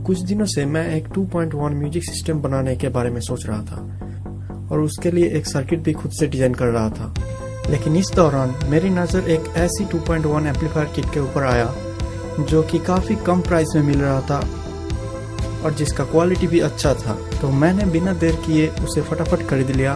कुछ दिनों से मैं एक 2.1 म्यूजिक सिस्टम बनाने के बारे में सोच रहा था और उसके लिए एक सर्किट भी खुद से डिजाइन कर रहा था। लेकिन इस दौरान मेरी नज़र एक ऐसी 2.1 एम्पलीफायर किट के ऊपर आया जो कि काफ़ी कम प्राइस में मिल रहा था और जिसका क्वालिटी भी अच्छा था। तो मैंने बिना देर किए उसे फटाफट खरीद लिया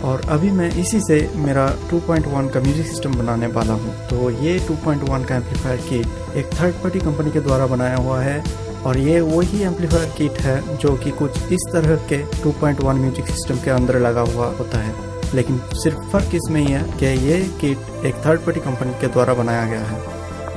और अभी मैं इसी से मेरा 2.1 का म्यूजिक सिस्टम बनाने वाला हूँ। तो ये 2.1 का एम्पलीफायर किट एक थर्ड पार्टी कंपनी के द्वारा बनाया हुआ है और ये वही एम्पलीफायर किट है जो कि कुछ इस तरह के 2.1 म्यूजिक सिस्टम के अंदर लगा हुआ होता है। लेकिन सिर्फ फर्क इसमें ही है कि ये किट एक थर्ड पार्टी कंपनी के द्वारा बनाया गया है।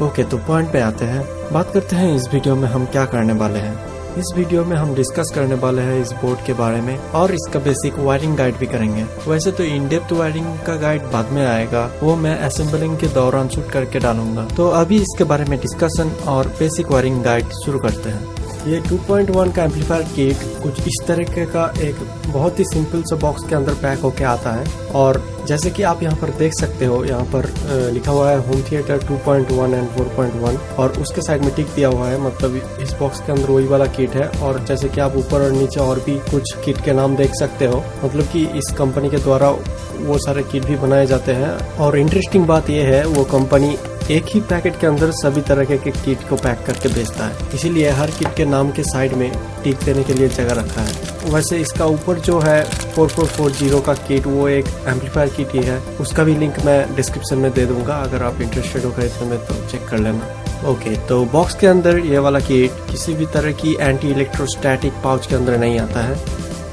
ओके, तो पॉइंट पे आते हैं। बात करते हैं इस वीडियो में हम क्या करने वाले हैं। इस वीडियो में हम डिस्कस करने वाले हैं इस बोर्ड के बारे में और इसका बेसिक वायरिंग गाइड भी करेंगे। वैसे तो इन डेप्थ वायरिंग का गाइड बाद में आएगा, वो मैं असेंबलिंग के दौरान शूट करके डालूंगा। तो अभी इसके बारे में डिस्कशन और बेसिक वायरिंग गाइड शुरू करते हैं। ये 2.1 का एम्पलीफायर किट कुछ इस तरीके का एक बहुत ही सिंपल सा बॉक्स के अंदर पैक होके आता है और जैसे कि आप यहाँ पर देख सकते हो, यहाँ पर लिखा हुआ है होम थिएटर 2.1 एंड 4.1 और उसके साइड में टिक दिया हुआ है। मतलब इस बॉक्स के अंदर वही वाला किट है और जैसे कि आप ऊपर और नीचे और भी कुछ किट के नाम देख सकते हो। मतलब कि इस कंपनी के द्वारा वो सारे किट भी बनाए जाते हैं और इंटरेस्टिंग बात यह है वो कंपनी एक ही पैकेट के अंदर सभी तरह के किट को पैक करके बेचता है, इसीलिए हर किट के नाम के साइड में टिक देने के लिए जगह रखा है। वैसे इसका ऊपर जो है 4440 का किट वो एक एम्पलीफायर किट ही है, उसका भी लिंक मैं डिस्क्रिप्शन में दे दूंगा, अगर आप इंटरेस्टेड हो खरीदने में तो चेक कर लेना। ओके, तो बॉक्स के अंदर ये वाला किट किसी भी तरह की एंटी इलेक्ट्रोस्टैटिक पाउच के अंदर नहीं आता है,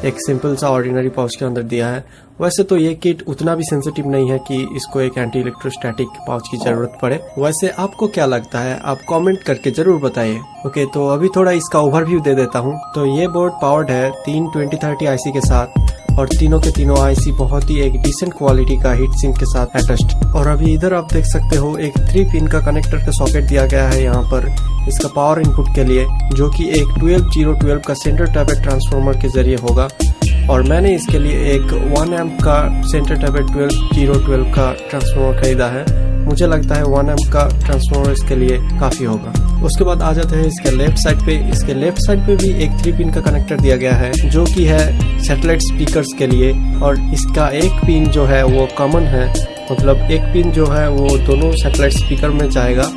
एक सिंपल सा ऑर्डिनरी पाउच के अंदर दिया है। वैसे तो ये किट उतना भी सेंसिटिव नहीं है कि इसको एक एंटी इलेक्ट्रोस्टैटिक पाउच की जरूरत पड़े। वैसे आपको क्या लगता है आप कमेंट करके जरूर बताइए। ओके, तो अभी थोड़ा इसका ओवरव्यू दे देता हूँ। तो ये बोर्ड पावर्ड है 3 2030 आईसी के साथ और तीनों के तीनों आईसी बहुत ही एक डिसेंट क्वालिटी का हीट सिंक के साथ अटैच्ड। और अभी इधर आप देख सकते हो एक 3 पिन का कनेक्टर का सॉकेट दिया गया है यहाँ पर इसका पावर इनपुट के लिए, जो कि एक 12012 का सेंटर टैपेड ट्रांसफार्मर के जरिए होगा। और मैंने इसके लिए एक 1 एम्प का सेंटर टैपेड 12012 का ट्रांसफार्मर खरीदा है। मुझे लगता है 1 एम्प का ट्रांसफार्मर इसके लिए काफी होगा। उसके बाद आ जाते हैं इसके लेफ्ट साइड पे। इसके लेफ्ट साइड पे भी एक 3 पिन का कनेक्टर दिया गया है जो कि है सैटेलाइट स्पीकर्स के लिए और इसका एक पिन जो है वो कॉमन है, मतलब एक पिन जो है वो दोनों सैटेलाइट स्पीकर में जाएगा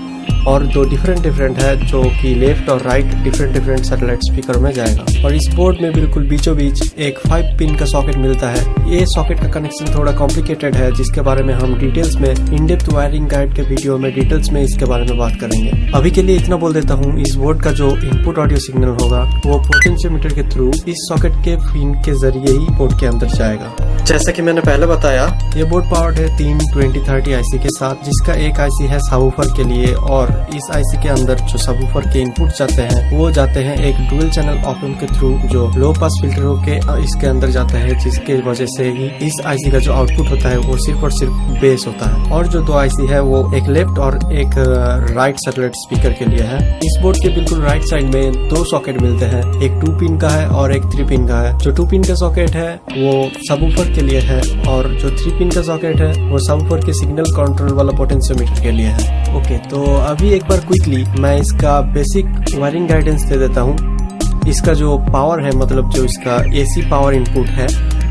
और 2 डिफरेंट है जो कि लेफ्ट और राइट डिफरेंट सैटेलाइट स्पीकर में जाएगा। और इस बोर्ड में बिल्कुल बीचों बीच एक 5 पिन का सॉकेट मिलता है। ये सॉकेट का कनेक्शन थोड़ा कॉम्प्लिकेटेड है जिसके बारे में हम डिटेल्स में इन डेप्थ वायरिंग गाइड के वीडियो में डिटेल्स में इसके बारे में बात करेंगे। अभी के लिए इतना बोल देता हूँ, इस बोर्ड का जो इनपुट ऑडियो सिग्नल होगा वो पोटेंशियोमीटर के थ्रू इस सॉकेट के पिन के जरिए ही बोर्ड के अंदर जाएगा। जैसा कि मैंने पहले बताया, ये बोर्ड पावर्ड है 3 2030 आईसी के साथ, जिसका एक आईसी है सबवूफर के लिए और इस आईसी के अंदर जो सबवूफर के इनपुट जाते हैं वो जाते हैं एक डुअल चैनल ऑप एम्प के थ्रू जो लो पास फिल्टर होके इसके अंदर जाता है, जिसके वजह से ही इस आईसी का जो आउटपुट होता है वो सिर्फ और सिर्फ बेस होता है। और जो 2 आईसी है वो एक लेफ्ट और एक राइट सैटेलाइट स्पीकर के लिए है। इस बोर्ड के बिल्कुल राइट साइड में 2 सॉकेट मिलते हैं, एक 2 पिन का है और एक 3 पिन का है। जो 2 पिन का सॉकेट है वो सबवूफर के लिए है और जो 3 पिन का सॉकेट है वो सबवूफर के सिग्नल कंट्रोल वाला पोटेंशियोमीटर के लिए है। ओके, तो अभी एक बार क्विकली मैं इसका बेसिक वायरिंग गाइडेंस दे देता हूँ। इसका जो पावर है, मतलब जो इसका एसी पावर इनपुट है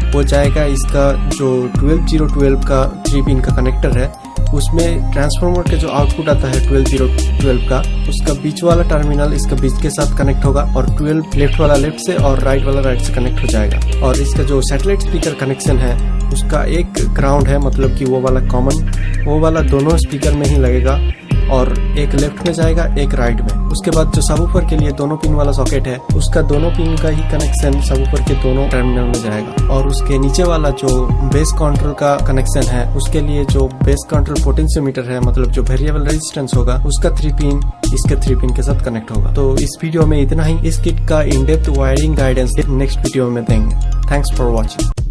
वो जाएगा इसका जो 12012 का 3 पिन का कनेक्टर है, उसमें ट्रांसफार्मर के जो आउटपुट आता है 12012 का, उसका बीच वाला टर्मिनल इसका बीच के साथ कनेक्ट होगा और 12 लेफ्ट वाला लेफ्ट से और राइट वाला राइट से कनेक्ट हो जाएगा। और इसका जो सैटेलाइट स्पीकर कनेक्शन है उसका एक ग्राउंड है, मतलब कि वो वाला कॉमन, वो वाला दोनों स्पीकर में ही लगेगा और एक लेफ्ट में जाएगा एक राइट में। उसके बाद जो सबवूफर के लिए दोनों पिन वाला सॉकेट है उसका दोनों पिन का ही कनेक्शन सबवूफर के दोनों टर्मिनल में जाएगा। और उसके नीचे वाला जो बेस कंट्रोल का कनेक्शन है उसके लिए जो बेस कंट्रोल पोटेंशियोमीटर है, मतलब जो वेरिएबल रेजिस्टेंस होगा, उसका 3 पिन इसके 3 पिन के साथ कनेक्ट होगा। तो इस वीडियो में इतना ही। इस किट का in depth wiring guidance next video में देंगे। Thanks for watching.